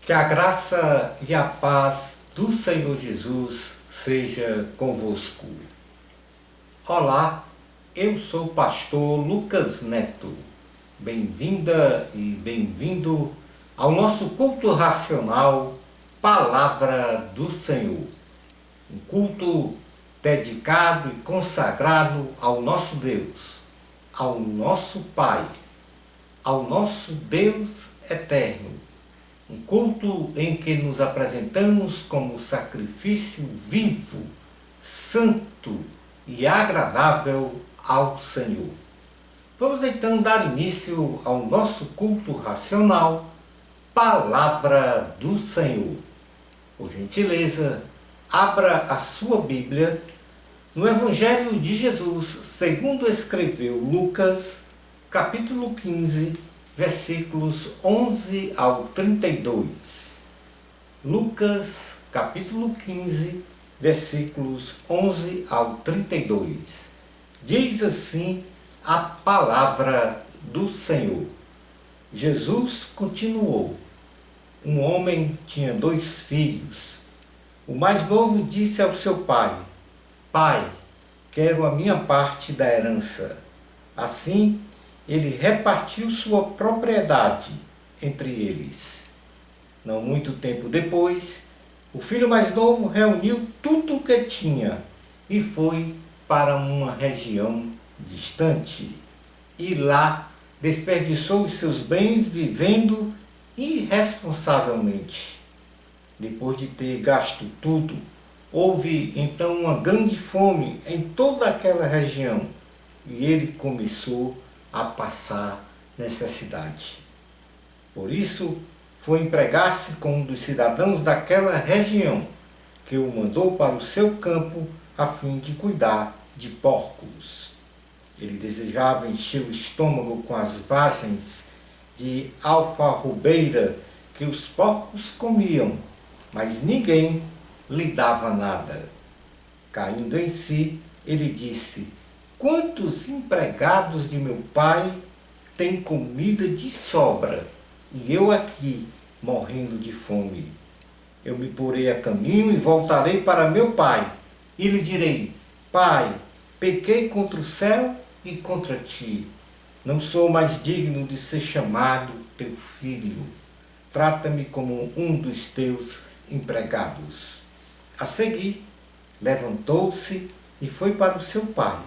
Que a graça e a paz do Senhor Jesus seja convosco. Olá, eu sou o pastor Lucas Neto. Bem-vinda e bem-vindo ao nosso culto racional Palavra do Senhor. Um culto dedicado e consagrado ao nosso Deus, ao nosso Pai, ao nosso Deus eterno. Um culto em que nos apresentamos como sacrifício vivo, santo e agradável ao Senhor. Vamos então dar início ao nosso culto racional, Palavra do Senhor. Por gentileza, abra a sua Bíblia no Evangelho de Jesus, segundo escreveu Lucas, capítulo 15, versículos 11 ao 32. Lucas, capítulo 15, versículos 11 ao 32. Diz assim a palavra do Senhor. Jesus continuou. Um homem tinha 2 filhos. O mais novo disse ao seu pai: Pai, quero a minha parte da herança. Assim, ele repartiu sua propriedade entre eles. Não muito tempo depois, o filho mais novo reuniu tudo o que tinha e foi para uma região distante. E lá desperdiçou os seus bens vivendo irresponsavelmente. Depois de ter gasto tudo, houve então uma grande fome em toda aquela região e ele começou a passar necessidade. Por isso, foi empregar-se com um dos cidadãos daquela região, que o mandou para o seu campo a fim de cuidar de porcos. Ele desejava encher o estômago com as vagens de alfarrobeira que os porcos comiam, mas ninguém lhe dava nada. Caindo em si, ele disse: Quantos empregados de meu pai têm comida de sobra, e eu aqui morrendo de fome? Eu me porei a caminho e voltarei para meu pai, e lhe direi: Pai, pequei contra o céu e contra ti. Não sou mais digno de ser chamado teu filho. Trata-me como um dos teus empregados. A seguir, levantou-se e foi para o seu pai.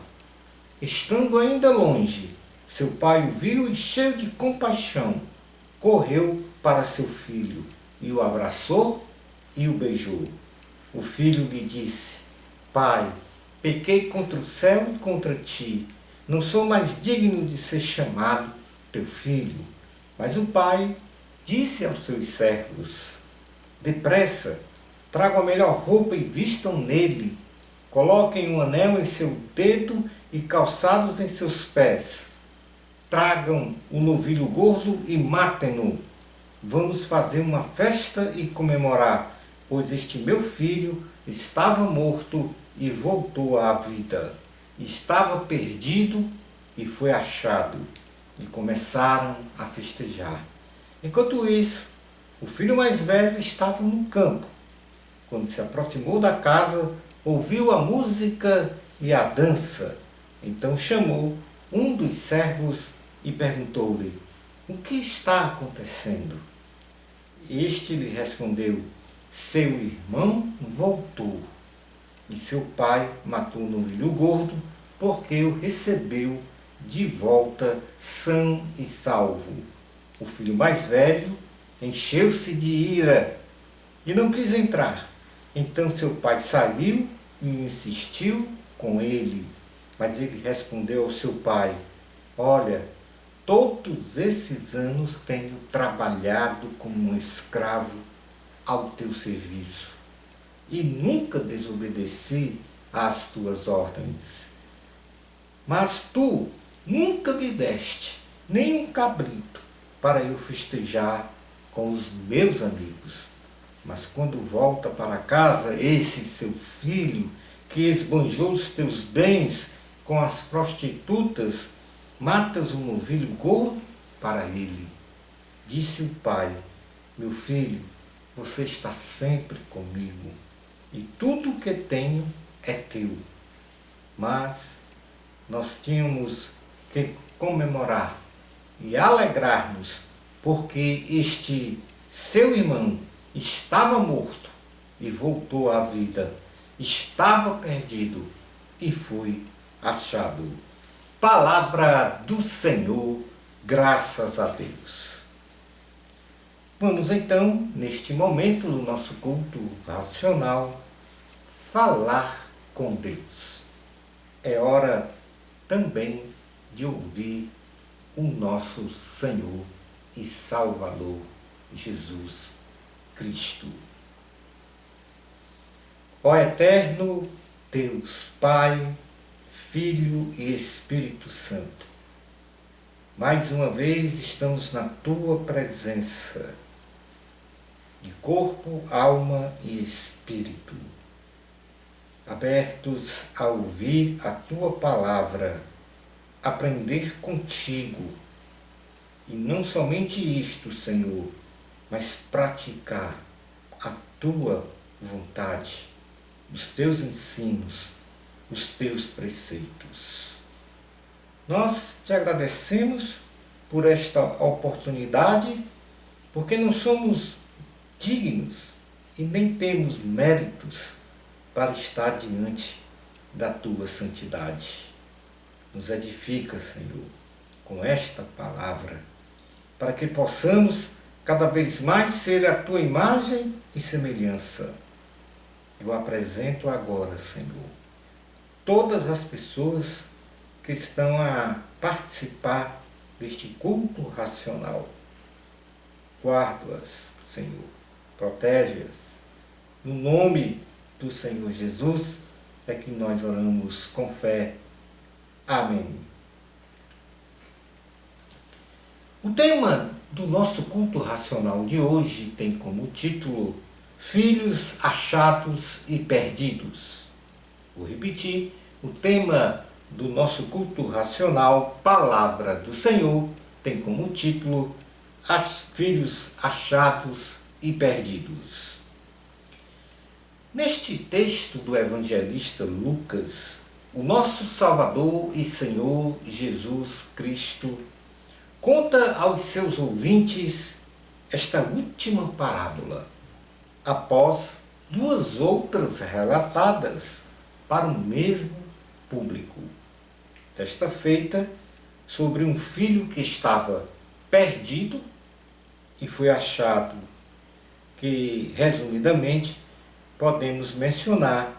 Estando ainda longe, seu pai o viu e, cheio de compaixão, correu para seu filho e o abraçou e o beijou. O filho lhe disse: Pai, pequei contra o céu e contra ti. Não sou mais digno de ser chamado teu filho. Mas o pai disse aos seus servos: Depressa, tragam a melhor roupa e vistam nele. Coloquem um anel em seu dedo e calçados em seus pés. Tragam o novilho gordo e matem-no. Vamos fazer uma festa e comemorar, pois este meu filho estava morto e voltou à vida. Estava perdido e foi achado. E começaram a festejar. Enquanto isso, o filho mais velho estava no campo. Quando se aproximou da casa, ouviu a música e a dança. Então chamou um dos servos e perguntou-lhe: O que está acontecendo? Este lhe respondeu: Seu irmão voltou, e seu pai matou o novilho gordo, porque o recebeu de volta são e salvo. O filho mais velho encheu-se de ira e não quis entrar. Então seu pai saiu e insistiu com ele. Mas ele respondeu ao seu pai: Olha, todos esses anos tenho trabalhado como um escravo ao teu serviço e nunca desobedeci às tuas ordens. Mas tu nunca me deste nem um cabrito para eu festejar com os meus amigos. Mas quando volta para casa esse seu filho, que esbanjou os teus bens com as prostitutas, matas um novilho gordo para ele. Disse o pai: Meu filho, você está sempre comigo e tudo que tenho é teu. Mas nós tínhamos que comemorar e alegrar-nos, porque este seu irmão estava morto e voltou à vida, estava perdido e foi achado. Palavra do Senhor, graças a Deus. Vamos então, neste momento do nosso culto racional, falar com Deus. É hora também de ouvir o nosso Senhor e Salvador Jesus Cristo. Ó eterno Deus, Pai, Filho e Espírito Santo, mais uma vez estamos na Tua presença, de corpo, alma e espírito, abertos a ouvir a Tua palavra, aprender contigo, e não somente isto, Senhor, mas praticar a Tua vontade, os Teus ensinos, os Teus preceitos. Nós Te agradecemos por esta oportunidade, porque não somos dignos e nem temos méritos para estar diante da Tua santidade. Nos edifica, Senhor, com esta palavra, para que possamos cada vez mais ser a Tua imagem e semelhança. Eu apresento agora, Senhor, todas as pessoas que estão a participar deste culto racional. Guarda-as, Senhor, protege-as. No nome do Senhor Jesus é que nós oramos com fé. Amém. O tema do nosso culto racional de hoje tem como título Filhos achados e perdidos. Vou repetir, o tema do nosso culto racional, Palavra do Senhor, tem como título Filhos achados e perdidos. Neste texto do evangelista Lucas, o nosso Salvador e Senhor Jesus Cristo conta aos seus ouvintes esta última parábola, após duas outras relatadas para o mesmo público. Desta feita, sobre um filho que estava perdido e foi achado, que, resumidamente, podemos mencionar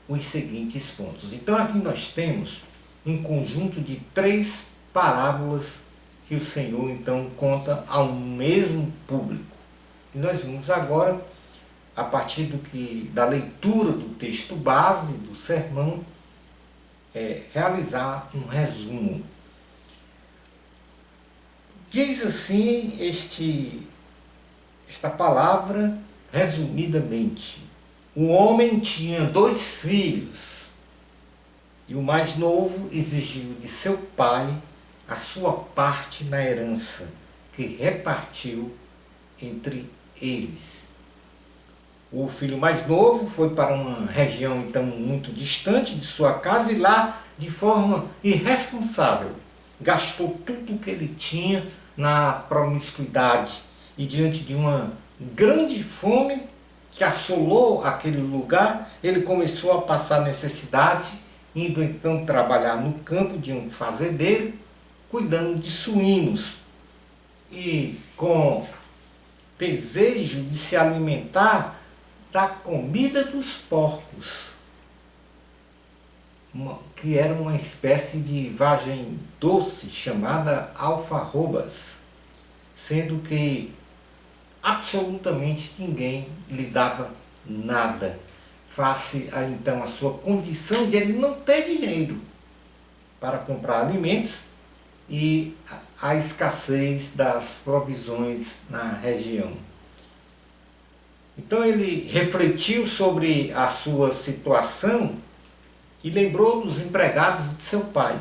os seguintes pontos. Então, aqui nós temos um conjunto de 3 parábolas que o Senhor, então, conta ao mesmo público. E nós vamos agora, a partir da leitura do texto base do sermão, realizar um resumo. Diz assim esta palavra, resumidamente: um homem tinha 2 filhos, e o mais novo exigiu de seu pai a sua parte na herança, que repartiu entre eles. O filho mais novo foi para uma região então muito distante de sua casa e lá, de forma irresponsável, gastou tudo o que ele tinha na promiscuidade e diante de uma grande fome que assolou aquele lugar, ele começou a passar necessidade, indo então trabalhar no campo de um fazendeiro, cuidando de suínos e com desejo de se alimentar da comida dos porcos, que era uma espécie de vagem doce chamada alfarrobas, sendo que absolutamente ninguém lhe dava nada, face a então a sua condição de ele não ter dinheiro para comprar alimentos e a escassez das provisões na região. Então ele refletiu sobre a sua situação e lembrou dos empregados de seu pai,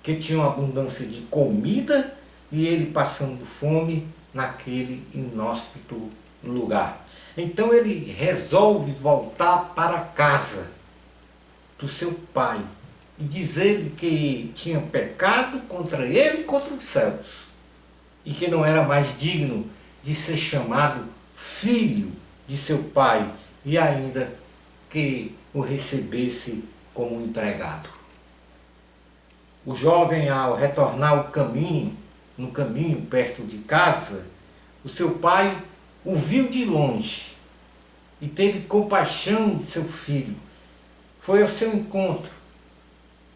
que tinham abundância de comida e ele passando fome naquele inóspito no lugar. Então ele resolve voltar para a casa do seu pai e dizer-lhe que tinha pecado contra ele e contra os céus e que não era mais digno de ser chamado filho de seu pai e ainda que o recebesse como um empregado. O jovem, ao retornar no caminho perto de casa, o seu pai o viu de longe e teve compaixão de seu filho. Foi ao seu encontro,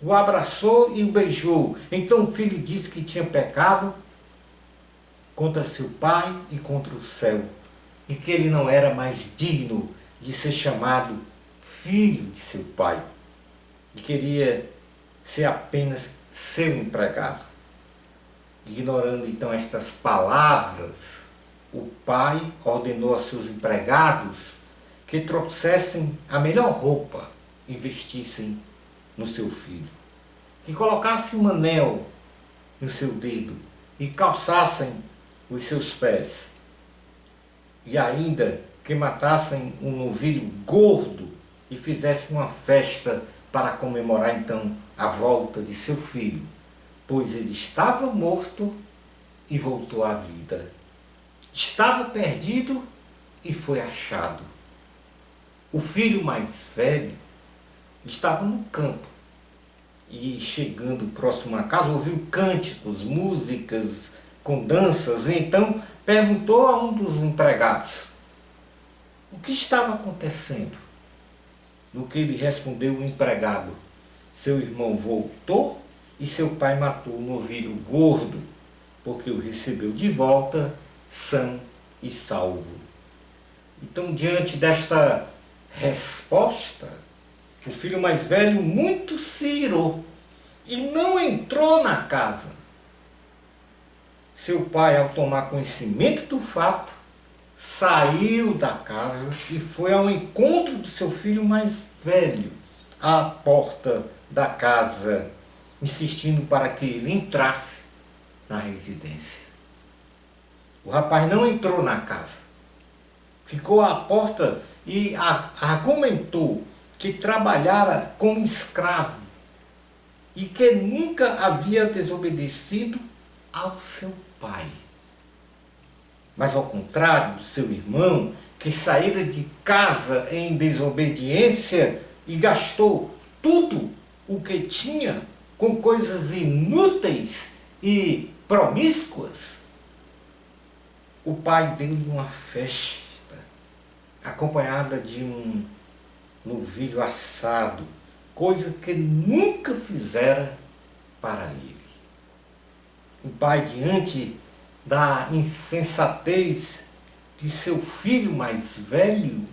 o abraçou e o beijou. Então o filho disse que tinha pecado contra seu pai e contra o céu, e que ele não era mais digno de ser chamado filho de seu pai, e queria ser apenas seu empregado. Ignorando então estas palavras, o pai ordenou aos seus empregados que trouxessem a melhor roupa e vestissem no seu filho, que colocassem um anel no seu dedo e calçassem os seus pés, e ainda que matassem um novilho gordo e fizessem uma festa para comemorar então a volta de seu filho, pois ele estava morto e voltou à vida. Estava perdido e foi achado. O filho mais velho estava no campo e, chegando próximo à casa, ouviu cânticos, músicas com danças, e então perguntou a um dos empregados o que estava acontecendo. No que ele respondeu o empregado: seu irmão voltou e seu pai matou o novilho gordo, porque o recebeu de volta são e salvo. Então, diante desta resposta, o filho mais velho muito se irou e não entrou na casa. Seu pai, ao tomar conhecimento do fato, saiu da casa e foi ao encontro do seu filho mais velho, à porta da casa, insistindo para que ele entrasse na residência. O rapaz não entrou na casa, ficou à porta e argumentou que trabalhara como escravo e que nunca havia desobedecido ao seu pai. Mas ao contrário do seu irmão, que saíra de casa em desobediência e gastou tudo o que tinha com coisas inúteis e promíscuas, o pai deu-lhe uma festa, acompanhada de um novilho assado, coisa que nunca fizera para ele. O pai, diante da insensatez de seu filho mais velho,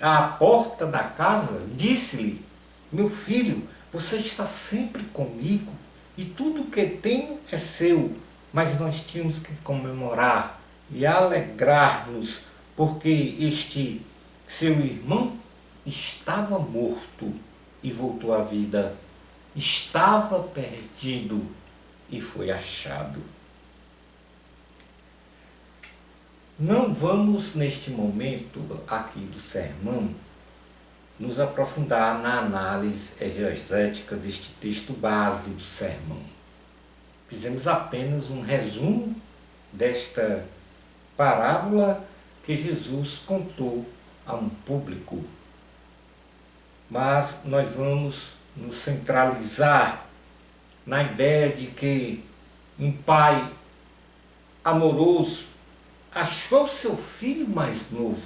à porta da casa, disse-lhe: meu filho, você está sempre comigo e tudo o que tenho é seu, mas nós tínhamos que comemorar e alegrar-nos, porque este seu irmão estava morto e voltou à vida, estava perdido e foi achado. Não vamos, neste momento aqui do sermão, nos aprofundar na análise exegética deste texto base do sermão. Fizemos apenas um resumo desta parábola que Jesus contou a um público. Mas nós vamos nos centralizar na ideia de que um pai amoroso achou seu filho mais novo,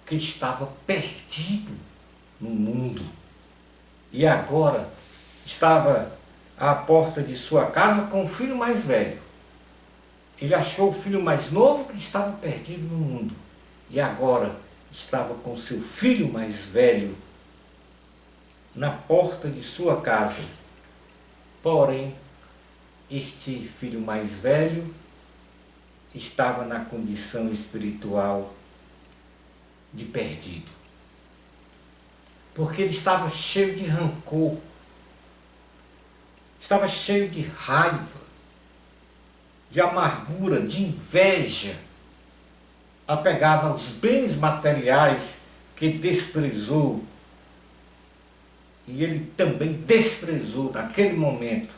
que estava perdido no mundo, e agora estava à porta de sua casa com o filho mais velho. Ele achou o filho mais novo que estava perdido no mundo, e agora estava com seu filho mais velho na porta de sua casa. Porém, este filho mais velho estava na condição espiritual de perdido, porque ele estava cheio de rancor, estava cheio de raiva, de amargura, de inveja apegado aos bens materiais que desprezou. E ele também desprezou naquele momento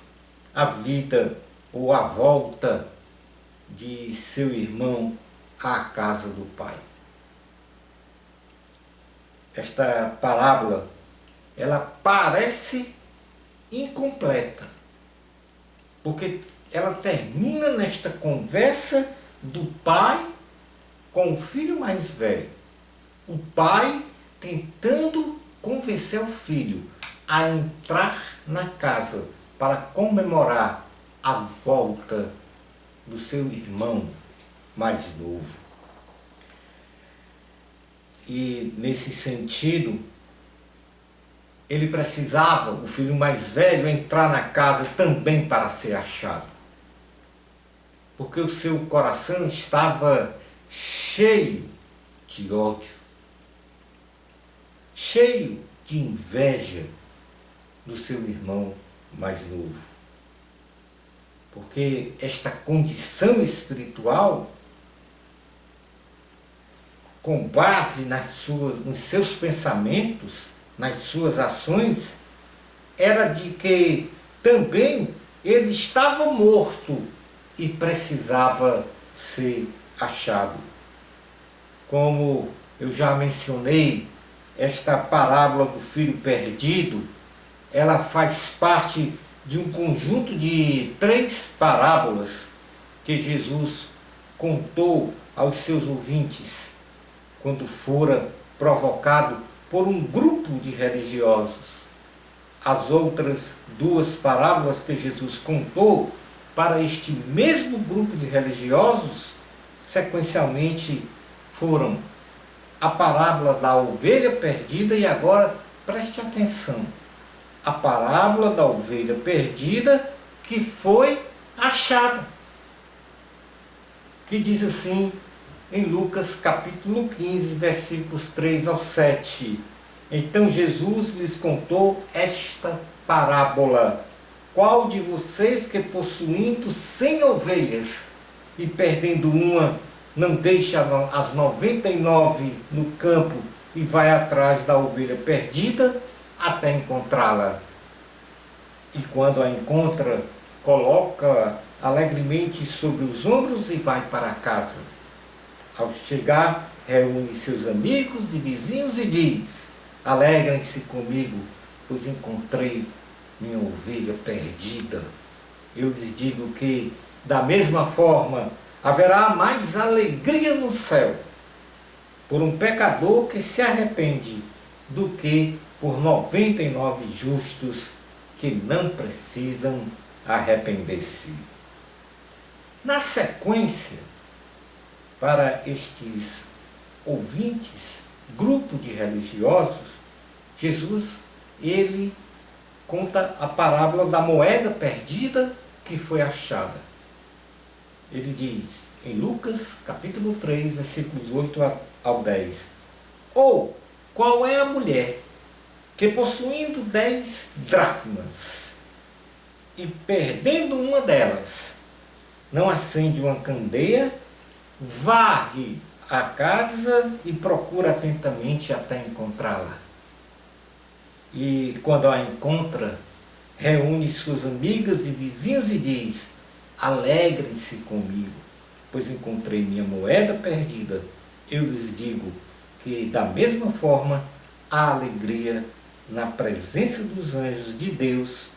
a vida ou a volta de seu irmão à casa do pai. Esta parábola, ela parece incompleta, porque ela termina nesta conversa do pai com o filho mais velho. O pai tentando convencer o filho a entrar na casa para comemorar a volta do seu irmão mais novo. E nesse sentido, ele precisava, o filho mais velho, entrar na casa também para ser achado. Porque o seu coração estava cheio de ódio, cheio de inveja do seu irmão mais novo. Porque esta condição espiritual, com base nos seus pensamentos, nas suas ações, era de que também ele estava morto e precisava ser achado. Como eu já mencionei, esta parábola do filho perdido, ela faz parte de um conjunto de 3 parábolas que Jesus contou aos seus ouvintes quando fora provocado por um grupo de religiosos. As outras 2 parábolas que Jesus contou para este mesmo grupo de religiosos, sequencialmente foram a parábola da ovelha perdida e agora preste atenção, a parábola da ovelha perdida que foi achada, que diz assim em Lucas capítulo 15, versículos 3 ao 7. Então Jesus lhes contou esta parábola: qual de vocês que possuindo 100 ovelhas e perdendo uma, não deixa as 99 no campo e vai atrás da ovelha perdida até encontrá-la? E quando a encontra, coloca alegremente sobre os ombros e vai para casa. Ao chegar, reúne seus amigos e vizinhos e diz: alegrem-se comigo, pois encontrei minha ovelha perdida. Eu lhes digo que, da mesma forma, haverá mais alegria no céu por um pecador que se arrepende do que por 99 justos que não precisam arrepender-se. Na sequência, para estes ouvintes, grupo de religiosos, Jesus, ele conta a parábola da moeda perdida que foi achada. Ele diz, em Lucas capítulo 3, versículos 8 ao 10, ou qual é a mulher que possuindo 10 dracmas e perdendo uma delas, não acende uma candeia, varre a casa e procura atentamente até encontrá-la. E quando a encontra, reúne suas amigas e vizinhos e diz: alegrem-se comigo, pois encontrei minha moeda perdida. Eu lhes digo que, da mesma forma, há alegria na presença dos anjos de Deus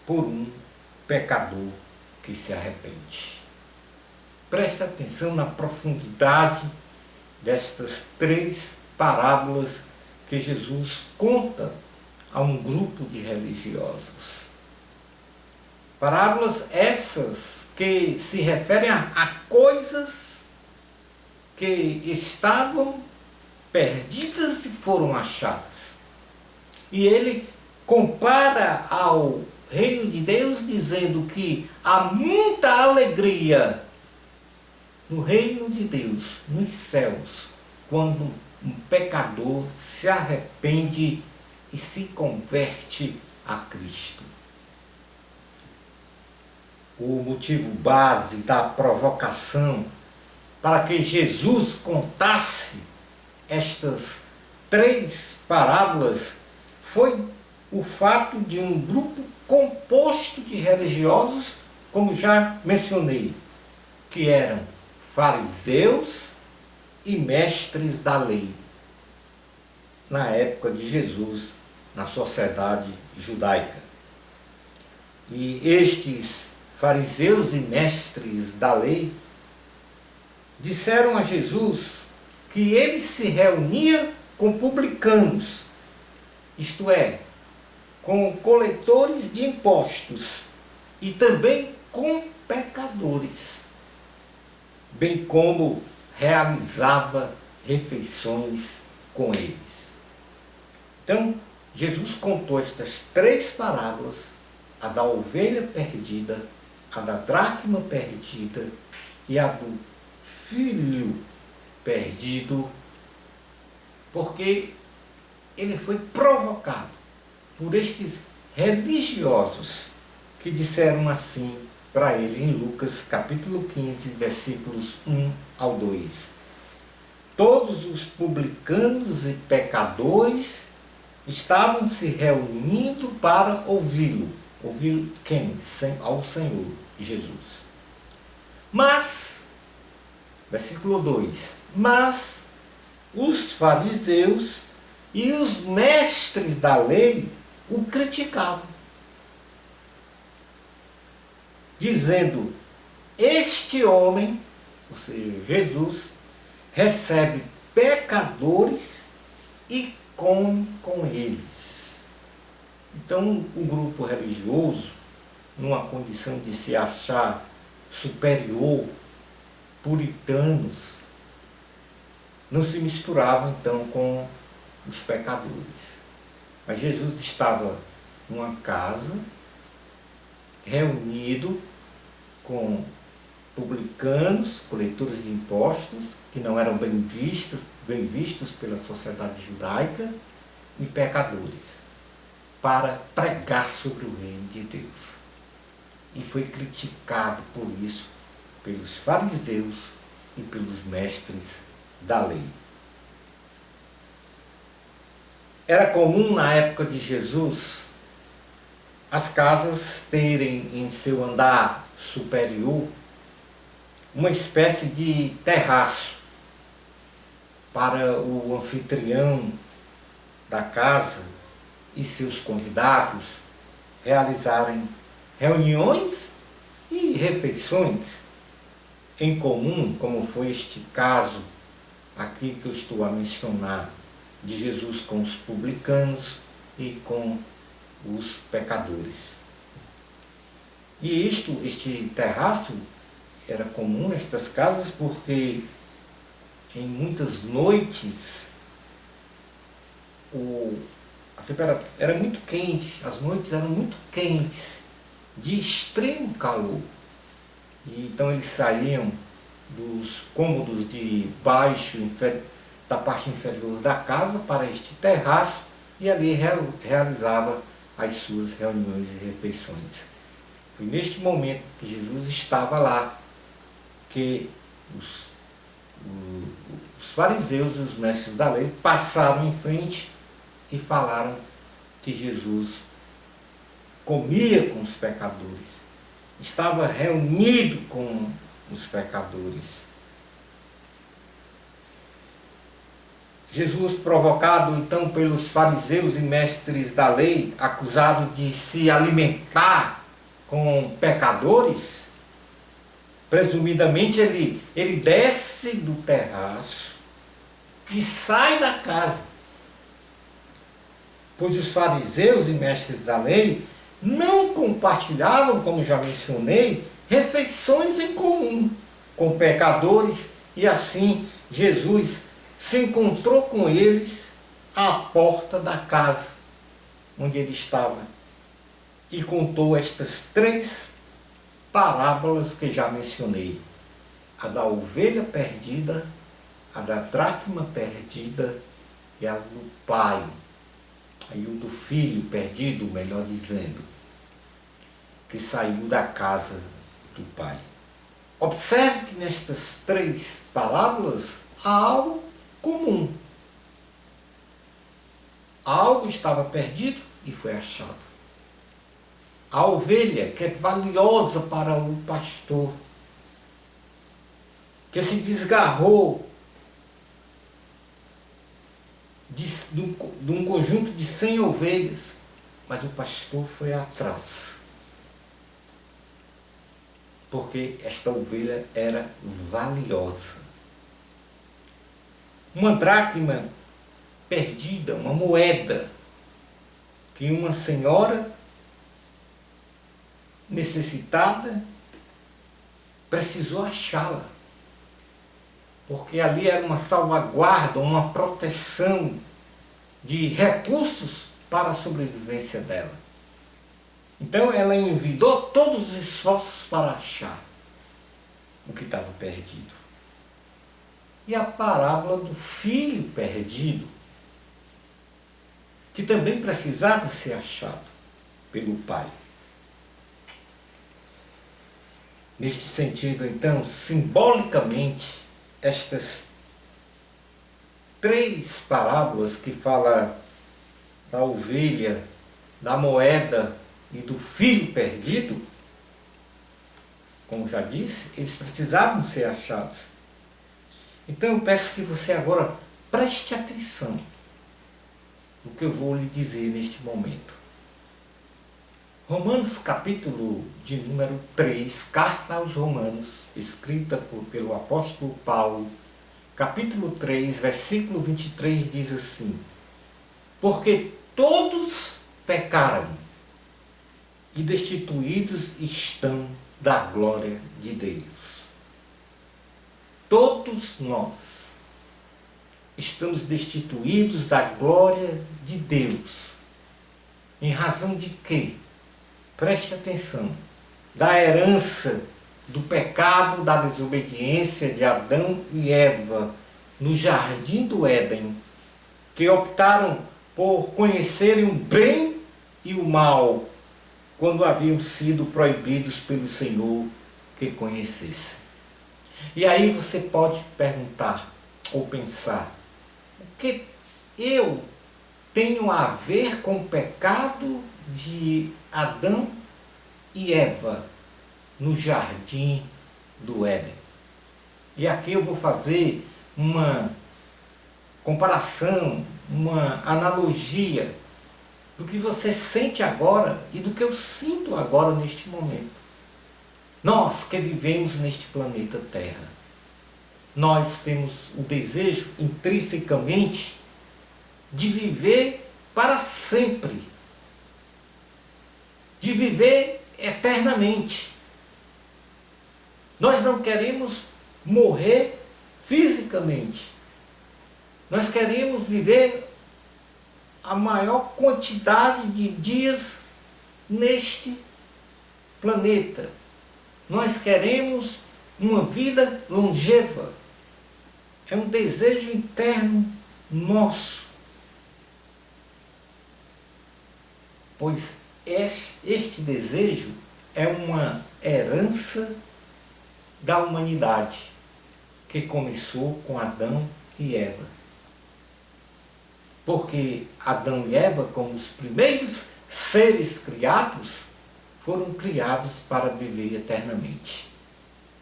por um pecador que se arrepende. Preste atenção na profundidade destas 3 parábolas que Jesus conta a um grupo de religiosos. Parábolas essas que se referem a coisas que estavam perdidas e foram achadas. E ele compara ao reino de Deus dizendo que há muita alegria no reino de Deus, nos céus, quando um pecador se arrepende e se converte a Cristo. O motivo base da provocação para que Jesus contasse estas 3 parábolas foi o fato de um grupo composto de religiosos, como já mencionei, que eram fariseus e mestres da lei, na época de Jesus, na sociedade judaica. E estes fariseus e mestres da lei disseram a Jesus que ele se reunia com publicanos, isto é, com coletores de impostos e também com pecadores, bem como realizava refeições com eles. Então, Jesus contou estas 3 parábolas, a da ovelha perdida, a da dracma perdida e a do filho perdido, porque ele foi provocado por estes religiosos que disseram assim para ele em Lucas capítulo 15, versículos 1 ao 2. Todos os publicanos e pecadores estavam se reunindo para ouvi-lo. Ouvir quem? Ao Senhor Jesus. Mas, versículo 2, mas os fariseus e os mestres da lei o criticavam, dizendo: este homem, ou seja, Jesus, recebe pecadores e come com eles. Então, o grupo religioso, numa condição de se achar superior, puritanos, não se misturavam então com os pecadores. Mas Jesus estava numa casa, reunido com publicanos, coletores de impostos, que não eram bem vistos pela sociedade judaica, e pecadores, para pregar sobre o reino de Deus. E foi criticado por isso pelos fariseus e pelos mestres da lei. Era comum na época de Jesus as casas terem em seu andar superior uma espécie de terraço para o anfitrião da casa e seus convidados realizarem reuniões e refeições em comum, como foi este caso aqui que eu estou a mencionar, de Jesus com os publicanos e com os pecadores. E este terraço era comum nestas casas porque em muitas noites a temperatura era muito quente, as noites eram muito quentes, de extremo calor. E então eles saíam dos cômodos de baixo, da parte inferior da casa, para este terraço e ali realizava as suas reuniões e refeições. Foi neste momento que Jesus estava lá que os fariseus e os mestres da lei passaram em frente e falaram que Jesus comia com os pecadores, estava reunido com os pecadores. Jesus, provocado então pelos fariseus e mestres da lei, acusado de se alimentar com pecadores, presumidamente ele desce do terraço e sai da casa, pois os fariseus e mestres da lei não compartilhavam, como já mencionei, refeições em comum com pecadores, e assim Jesus se encontrou com eles à porta da casa onde ele estava e contou estas 3 parábolas que já mencionei: a da ovelha perdida, a da dracma perdida e a do pai, e o do filho perdido, melhor dizendo, que saiu da casa do pai. Observe que nestas 3 parábolas há algo comum. Algo estava perdido e foi achado. A ovelha, que é valiosa para o pastor, que se desgarrou de um conjunto de 100 ovelhas, mas o pastor foi atrás, porque esta ovelha era valiosa. Uma dracma perdida, uma moeda, que uma senhora necessitada precisou achá-la, porque ali era uma salvaguarda, uma proteção de recursos para a sobrevivência dela. Então ela envidou todos os esforços para achar o que estava perdido. E a parábola do filho perdido, que também precisava ser achado pelo pai. Neste sentido, então, simbolicamente, estas 3 parábolas que falam da ovelha, da moeda e do filho perdido, como já disse, eles precisavam ser achados. Então eu peço que você agora preste atenção no que eu vou lhe dizer neste momento. Romanos capítulo de número 3, carta aos Romanos, escrita pelo apóstolo Paulo, capítulo 3, versículo 23, diz assim: porque todos pecaram e destituídos estão da glória de Deus. Todos nós estamos destituídos da glória de Deus. Em razão de quê? Preste atenção. Da herança do pecado, da desobediência de Adão e Eva no jardim do Éden, que optaram por conhecerem o bem e o mal, quando haviam sido proibidos pelo Senhor que conhecessem. E aí você pode perguntar ou pensar: o que eu tenho a ver com o pecado de Adão e Eva no jardim do Éden? E aqui eu vou fazer uma comparação, uma analogia do que você sente agora e do que eu sinto agora neste momento. Nós que vivemos neste planeta Terra, nós temos o desejo intrinsecamente de viver para sempre, de viver eternamente. Nós não queremos morrer fisicamente. Nós queremos viver a maior quantidade de dias neste planeta. Nós queremos uma vida longeva. É um desejo interno nosso. Pois este desejo é uma herança da humanidade, que começou com Adão e Eva. Porque Adão e Eva, como os primeiros seres criados, foram criados para viver eternamente.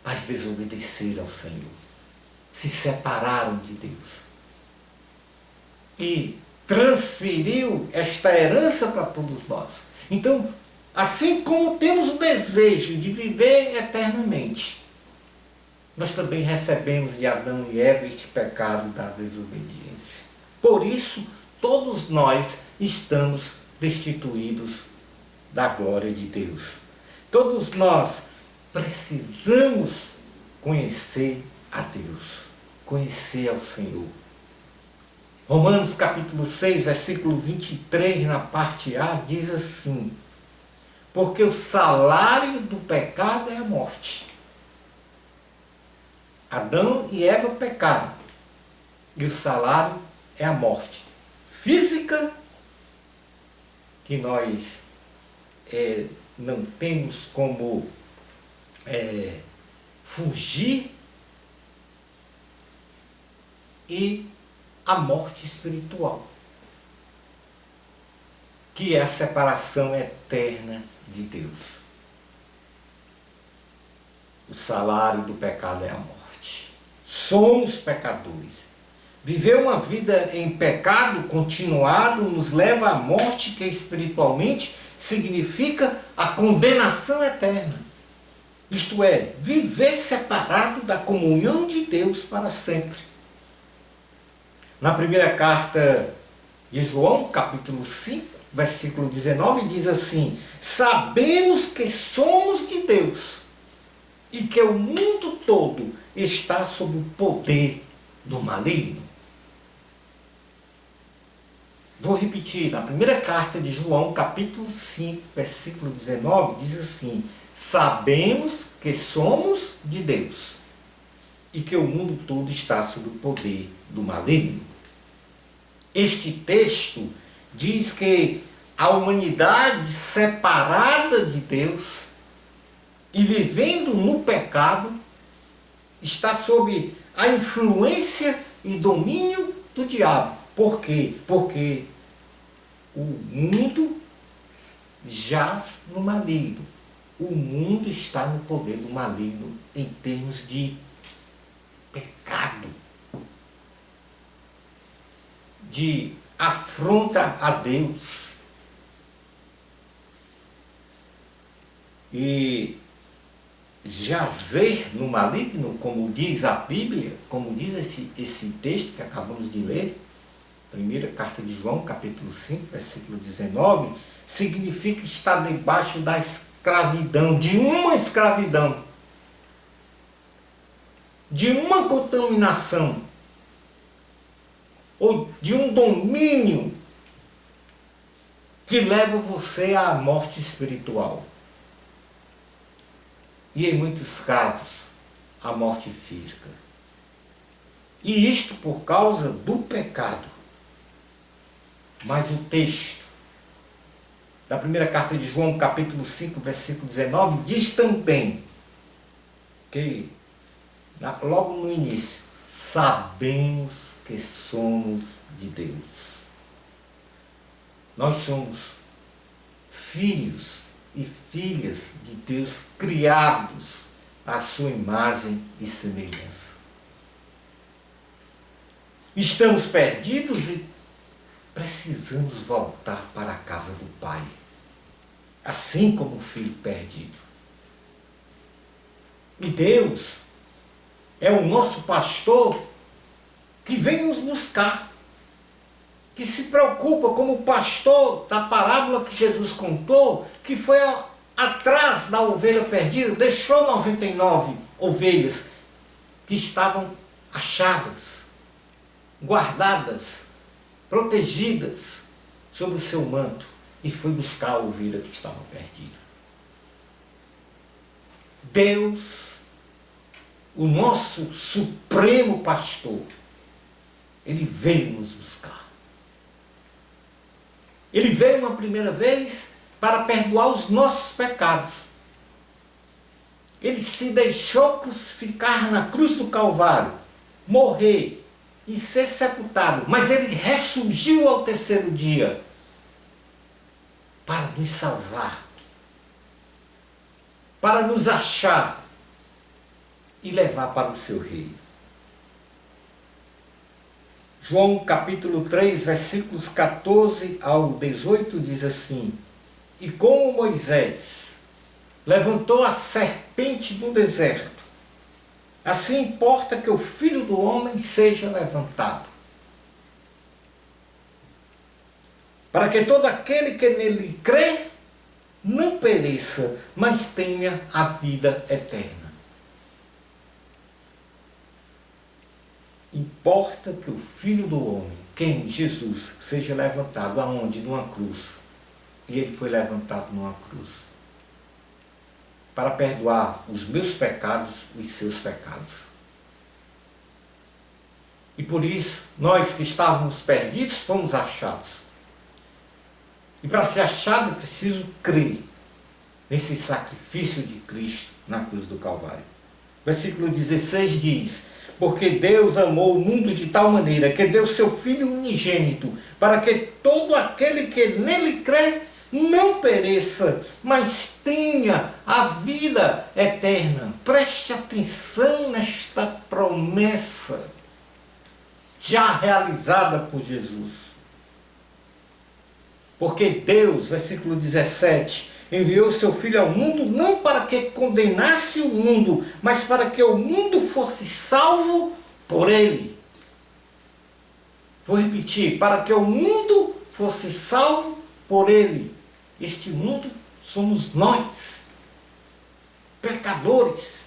Mas desobedeceram ao Senhor. Se separaram de Deus. E transferiu esta herança para todos nós. Então, assim como temos o desejo de viver eternamente, nós também recebemos de Adão e Eva este pecado da desobediência. Por isso, todos nós estamos destituídos da glória de Deus. Todos nós precisamos conhecer a Deus, conhecer ao Senhor. Romanos capítulo 6, versículo 23, na parte A, diz assim: porque o salário do pecado é a morte. Adão e Eva pecaram, e o salário é a morte física, que nós não temos como fugir e a morte espiritual, que é a separação eterna de Deus. O salário do pecado é a morte. Somos pecadores. Viver uma vida em pecado continuado nos leva à morte, que espiritualmente significa a condenação eterna. Isto é, viver separado da comunhão de Deus para sempre. Na primeira carta de João, capítulo 5, versículo 19, diz assim: sabemos que somos de Deus e que o mundo todo está sob o poder do maligno. Vou repetir, na primeira carta de João, capítulo 5, versículo 19, diz assim: sabemos que somos de Deus e que o mundo todo está sob o poder do maligno. Este texto diz que a humanidade separada de Deus e vivendo no pecado está sob a influência e domínio do diabo. Por quê? Porque o mundo jaz no maligno. O mundo está no poder do maligno em termos de pecado, de afronta a Deus. E jazer no maligno, como diz a Bíblia, como diz esse texto que acabamos de ler, primeira carta de João, capítulo 5, versículo 19, significa estar debaixo da escravidão, de uma escravidão, de uma contaminação, ou de um domínio que leva você à morte espiritual. E em muitos casos, à morte física. E isto por causa do pecado. Mas o texto da primeira carta de João, capítulo 5, versículo 19, diz também que, logo no início, sabemos que somos de Deus. Nós somos filhos e filhas de Deus, criados à sua imagem e semelhança. Estamos perdidos e precisamos voltar para a casa do Pai, assim como o filho perdido. E Deus é o nosso pastor que vem nos buscar, que se preocupa, como o pastor da parábola que Jesus contou, que foi atrás da ovelha perdida, deixou 99 ovelhas que estavam achadas, guardadas, protegidas sob o seu manto, e foi buscar a ovelha que estava perdida. Deus, o nosso supremo pastor, ele veio nos buscar. Ele veio uma primeira vez para perdoar os nossos pecados. Ele se deixou crucificar na cruz do Calvário, morrer e ser sepultado, mas ele ressurgiu ao terceiro dia para nos salvar, para nos achar e levar para o seu reino. João capítulo 3, versículos 14 ao 18 diz assim: e como Moisés levantou a serpente no deserto, assim importa que o Filho do Homem seja levantado, para que todo aquele que nele crê não pereça, mas tenha a vida eterna. Importa que o Filho do Homem, quem? Jesus, seja levantado. Aonde? Numa cruz. E ele foi levantado numa cruz para perdoar os meus pecados e os seus pecados. E por isso, nós que estávamos perdidos, fomos achados. E para ser achado, é preciso crer nesse sacrifício de Cristo na cruz do Calvário. Versículo 16 diz: porque Deus amou o mundo de tal maneira que deu seu Filho unigênito, para que todo aquele que nele crê não pereça, mas tenha a vida eterna. Preste atenção nesta promessa já realizada por Jesus. Porque Deus, versículo 17, enviou seu Filho ao mundo não para que condenasse o mundo, mas para que o mundo fosse salvo por ele. Vou repetir: para que o mundo fosse salvo por ele. Este mundo somos nós, pecadores.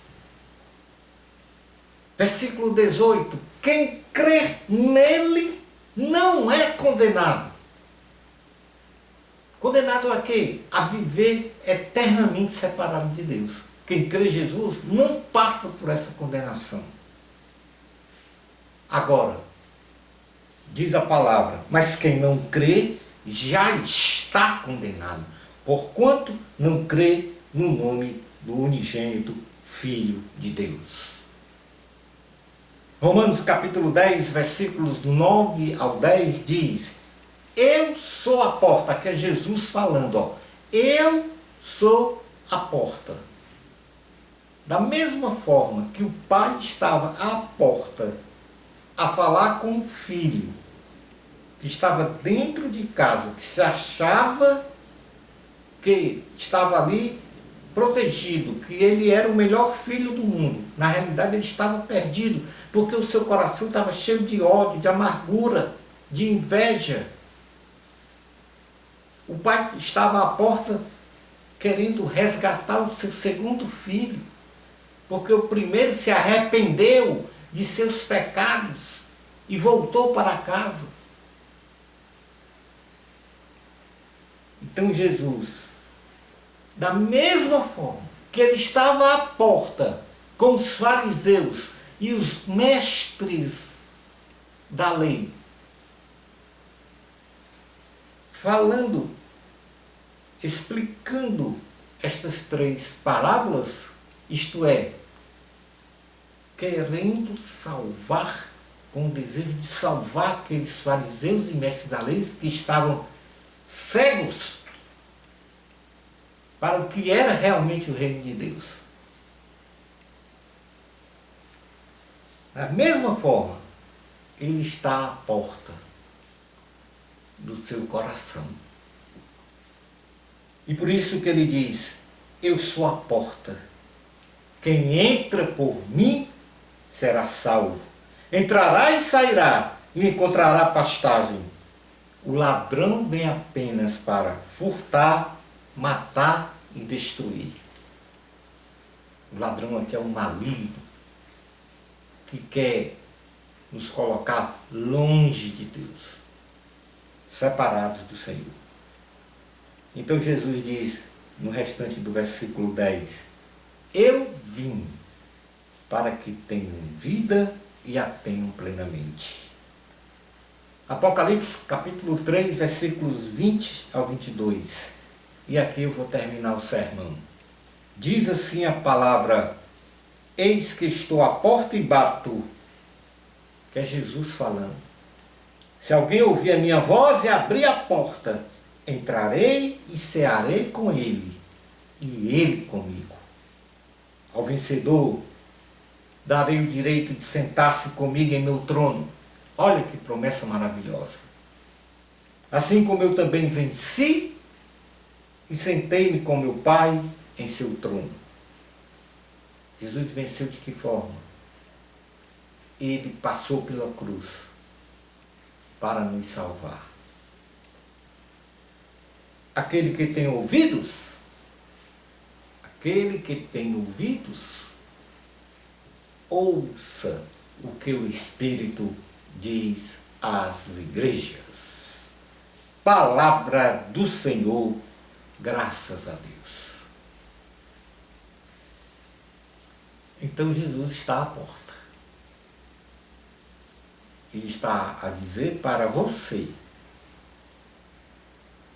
Versículo 18: quem crê nele não é condenado. Condenado a quê? A viver eternamente separado de Deus. Quem crê em Jesus não passa por essa condenação. Agora, diz a palavra, mas quem não crê já está condenado, porquanto não crê no nome do unigênito Filho de Deus. Romanos capítulo 10, versículos 9 ao 10 diz: eu sou a porta. Aqui é Jesus falando, ó. Eu sou a porta. Da mesma forma que o pai estava à porta a falar com o filho, que estava dentro de casa, que se achava que estava ali protegido, que ele era o melhor filho do mundo. Na realidade ele estava perdido, porque o seu coração estava cheio de ódio, de amargura, de inveja. O pai estava à porta querendo resgatar o seu segundo filho, porque o primeiro se arrependeu de seus pecados e voltou para casa. Então Jesus, da mesma forma que ele estava à porta com os fariseus e os mestres da lei, falando, explicando estas três parábolas, isto é, querendo salvar, com o desejo de salvar aqueles fariseus e mestres da lei que estavam cegos para o que era realmente o reino de Deus. Da mesma forma, ele está à porta do seu coração. E por isso que ele diz: eu sou a porta. Quem entra por mim será salvo. Entrará e sairá e encontrará pastagem. O ladrão vem apenas para furtar, matar e destruir. O ladrão aqui é um maligno que quer nos colocar longe de Deus, separados do Senhor. Então Jesus diz no restante do versículo 10: eu vim para que tenham vida e a tenham plenamente. Apocalipse capítulo 3, versículos 20 ao 22. E aqui eu vou terminar o sermão. Diz assim a palavra: eis que estou à porta e bato. Que é Jesus falando. Se alguém ouvir a minha voz e abrir a porta, entrarei e cearei com ele, e ele comigo. Ao vencedor darei o direito de sentar-se comigo em meu trono. Olha que promessa maravilhosa. Assim como eu também venci e sentei-me com meu Pai em seu trono. Jesus venceu de que forma? Ele passou pela cruz para nos salvar. Aquele que tem ouvidos, ouça o que o Espírito diz às igrejas. Palavra do Senhor, graças a Deus. Então Jesus está à porta. E está a dizer para você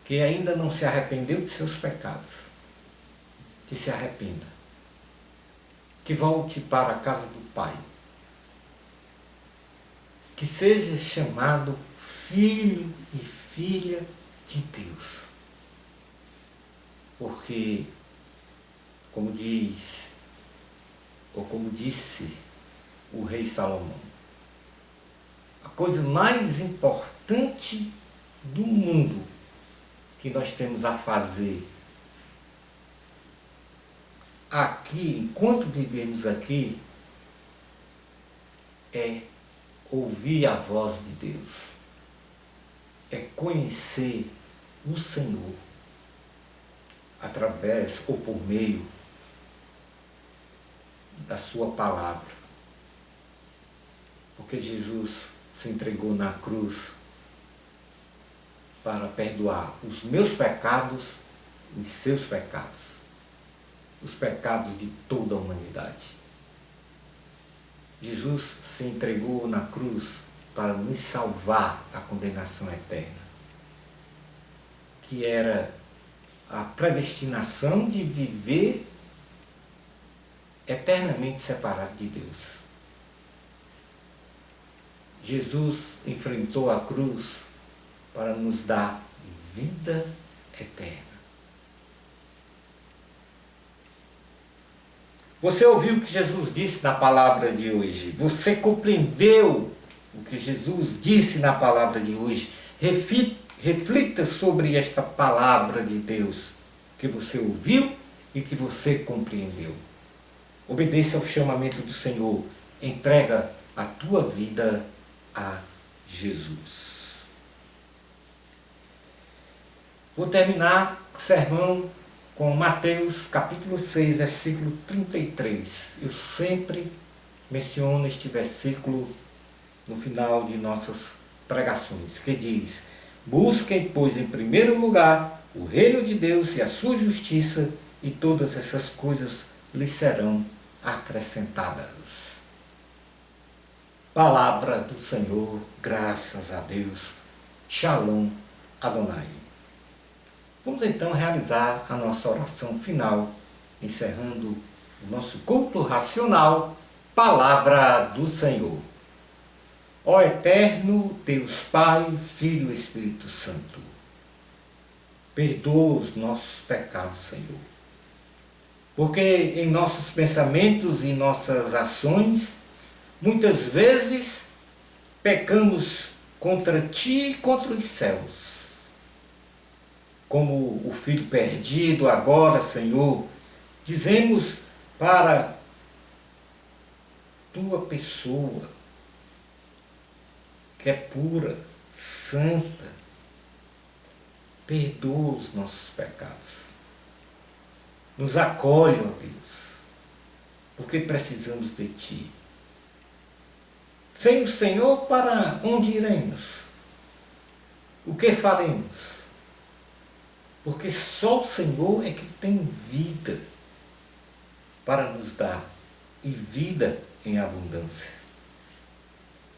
que ainda não se arrependeu de seus pecados, que se arrependa. que volte para a casa do Pai, que seja chamado filho e filha de Deus. Porque, como diz, ou como disse o rei Salomão, a coisa mais importante do mundo que nós temos a fazer aqui, enquanto vivemos aqui, é ouvir a voz de Deus, é conhecer o Senhor através ou por meio da sua palavra. Porque Jesus se entregou na cruz para perdoar os meus pecados e os seus pecados, os pecados de toda a humanidade. Jesus se entregou na cruz para nos salvar da condenação eterna, que era a predestinação de viver eternamente separado de Deus. Jesus enfrentou a cruz para nos dar vida eterna. Você ouviu o que Jesus disse na palavra de hoje? Você compreendeu o que Jesus disse na palavra de hoje? Reflita sobre esta palavra de Deus que você ouviu e que você compreendeu. Obedeça ao chamamento do Senhor. Entrega a tua vida a Jesus. Vou terminar o sermão com Mateus capítulo 6, versículo 33. Eu sempre menciono este versículo no final de nossas pregações, que diz: busquem, pois, em primeiro lugar o reino de Deus e a sua justiça, e todas essas coisas lhes serão acrescentadas. Palavra do Senhor, graças a Deus. Shalom Adonai. Vamos então realizar a nossa oração final, encerrando o nosso culto racional, Palavra do Senhor. Ó eterno Deus Pai, Filho e Espírito Santo, perdoa os nossos pecados, Senhor. Porque em nossos pensamentos e nossas ações, muitas vezes pecamos contra Ti e contra os céus. Como o filho perdido agora, Senhor, dizemos para Tua pessoa, que é pura, santa, perdoa os nossos pecados. Nos acolhe, ó Deus, porque precisamos de Ti. Sem o Senhor, para onde iremos? O que faremos? Porque só o Senhor é que tem vida para nos dar, e vida em abundância.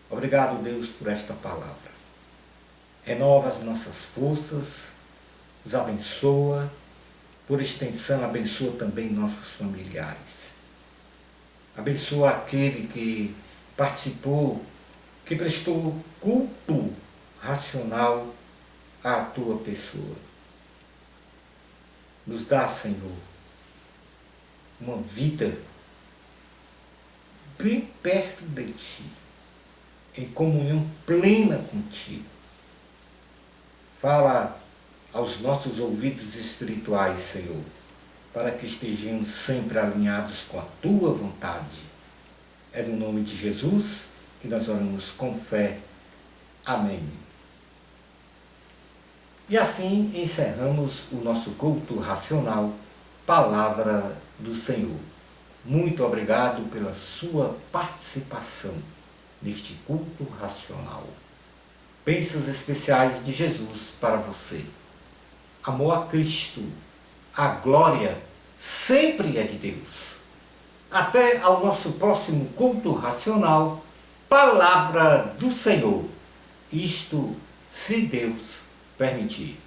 Obrigado, Deus, por esta palavra. Renova as nossas forças, nos abençoa, por extensão, abençoa também nossos familiares. Abençoa aquele que participou, que prestou culto racional à Tua pessoa. Nos dá, Senhor, uma vida bem perto de Ti, em comunhão plena contigo. Fala aos nossos ouvidos espirituais, Senhor, para que estejamos sempre alinhados com a Tua vontade. É no nome de Jesus que nós oramos com fé. Amém. E assim encerramos o nosso culto racional, Palavra do Senhor. Muito obrigado pela sua participação neste culto racional. Bênçãos especiais de Jesus para você. Amor a Cristo, a glória sempre é de Deus. Até ao nosso próximo culto racional, Palavra do Senhor. Isto, se Deus permitir.